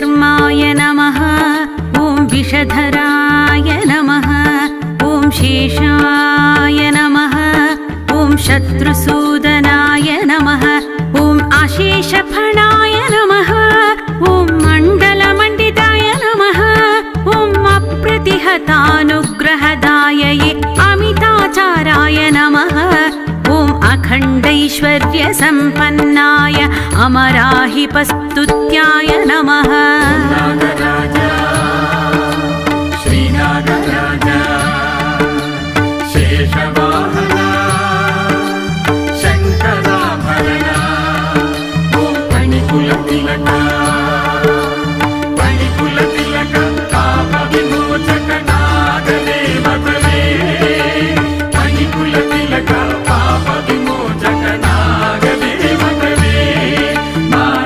विश्वकर्माय नमः। ॐ विषधराय नमः। ॐ शेषाय नमः। ॐ शत्रुसूदनाय नमः। ॐ अशेषफणाय नमः। ॐ मण्डलमण्डिताय नमः। ॐ अप्रतिहतानुग्रहदायये अमिताचाराय नमः। ॐ अखण्डैश्वर्यसम्पन्नाय अमराहिपस्तुत्याय नमः। श्रीनागराजा शेषवाहना शङ्कराभरणा ॐ फणिकुलतिलका पापविमोचक नागदेवतले